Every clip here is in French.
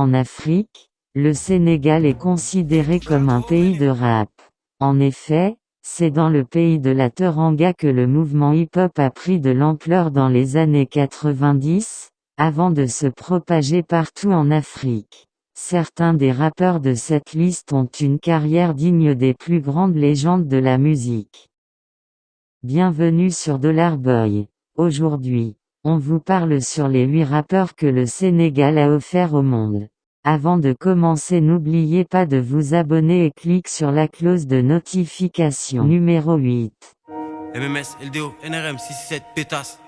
en Afrique, le Sénégal est considéré comme un pays de rap. En effet, c'est dans le pays de la Teranga que le mouvement hip-hop a pris de l'ampleur dans les années 90, avant de se propager partout en Afrique. Certains des rappeurs de cette liste ont une carrière digne des plus grandes légendes de la musique. Bienvenue sur Dollar Boy. Aujourd'hui, on vous parle sur les 8 rappeurs que le Sénégal a offerts au monde. Avant de commencer, n'oubliez pas de vous abonner et cliquez sur la cloche de notification. Numéro 8. MMS, LDO, NRM, 667, Pétasse.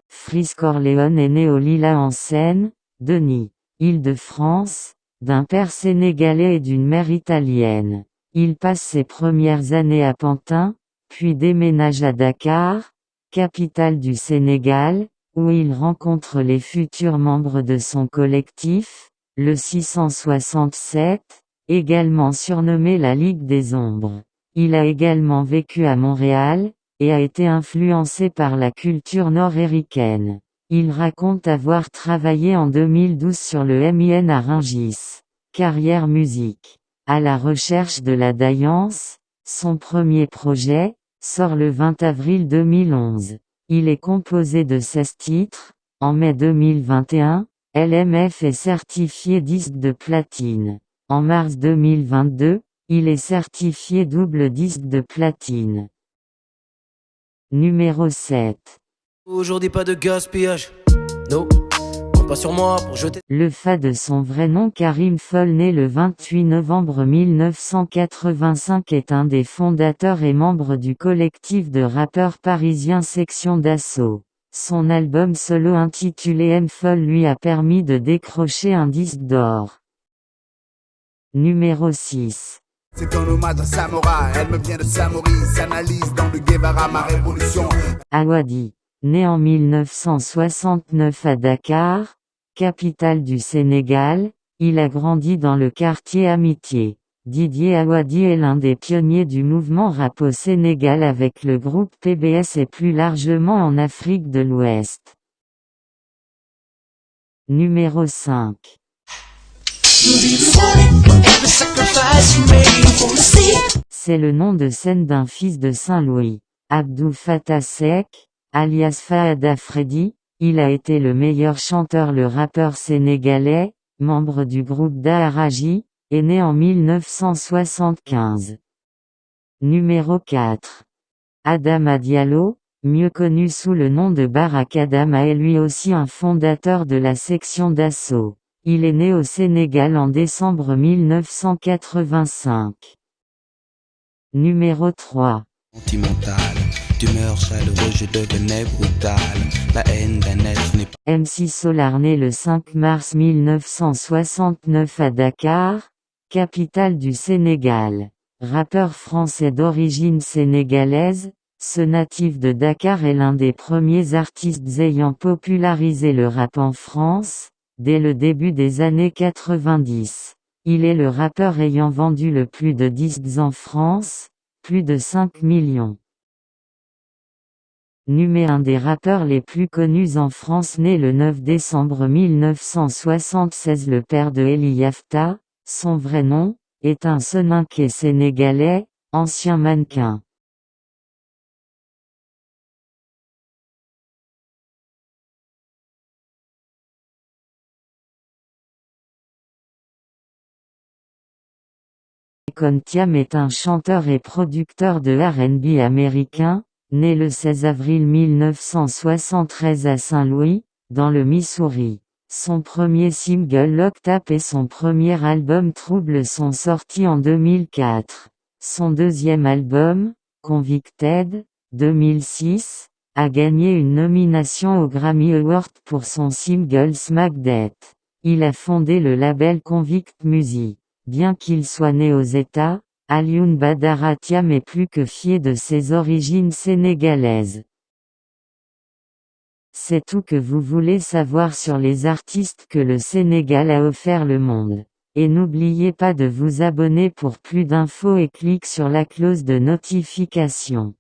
Freeze Corleone est né au Lilas en Seine, Denis, Île-de-France, d'un père sénégalais et d'une mère italienne. Il passe ses premières années à Pantin, puis déménage à Dakar, capitale du Sénégal, où il rencontre les futurs membres de son collectif, le 667, également surnommé la Ligue des Ombres. Il a également vécu à Montréal, et a été influencé par la culture nord-américaine. Il raconte avoir travaillé en 2012 sur le MIN à Rungis. Carrière musique. À la recherche de la Daïance, son premier projet, sort le 20 avril 2011. Il est composé de 16 titres. En mai 2021, LMF est certifié disque de platine. En mars 2022, il est certifié double disque de platine. Numéro 7. Aujourd'hui pas de gaspillage. No, compte pas sur moi pour jeter. Le Fa de son vrai nom Karim Fall, né le 28 novembre 1985, est un des fondateurs et membres du collectif de rappeurs parisiens Section d'Assaut. Son album solo intitulé M Fall lui a permis de décrocher un disque d'or. Numéro 6. C'est un hommage à Samora, elle me vient de Samori, s'analyse dans le Guevara, ma révolution. Awadi, né en 1969 à Dakar, capitale du Sénégal, il a grandi dans le quartier Amitié. Didier Awadi est l'un des pionniers du mouvement rap au Sénégal avec le groupe PBS et plus largement en Afrique de l'Ouest. Numéro 5. C'est le nom de scène d'un fils de Saint-Louis, Abdou Fattah Seck, alias Fahad Freddy. Il a été le meilleur chanteur, le rappeur sénégalais, membre du groupe Daharaji, est né en 1975. Numéro 4. Adama Diallo, mieux connu sous le nom de Barak Adama, est lui aussi un fondateur de la Section d'Assaut. Il est né au Sénégal en décembre 1985. Numéro 3. Sentimental, d'humeur chaleureuse, je devenais brutal. La haine d'un être n'est pas. MC Solar, né le 5 mars 1969 à Dakar, capitale du Sénégal. Rappeur français d'origine sénégalaise, ce natif de Dakar est l'un des premiers artistes ayant popularisé le rap en France, dès le début des années 90. Il est le rappeur ayant vendu le plus de disques en France, plus de 5 millions. Un des rappeurs les plus connus en France, né le 9 décembre 1976, le père de Eli Yafta, son vrai nom, est un soninké sénégalais, ancien mannequin. Akon Thiam est un chanteur et producteur de R&B américain, né le 16 avril 1973 à Saint-Louis, dans le Missouri. Son premier single Locked Up et son premier album Trouble sont sortis en 2004. Son deuxième album, Convicted, 2006, a gagné une nomination au Grammy Award pour son single Smack That. Il a fondé le label Convict Music. Bien qu'il soit né aux États, Alioune Badara Thiam est plus que fier de ses origines sénégalaises. C'est tout que vous voulez savoir sur les artistes que le Sénégal a offert le monde. Et n'oubliez pas de vous abonner pour plus d'infos et cliquez sur la cloche de notification.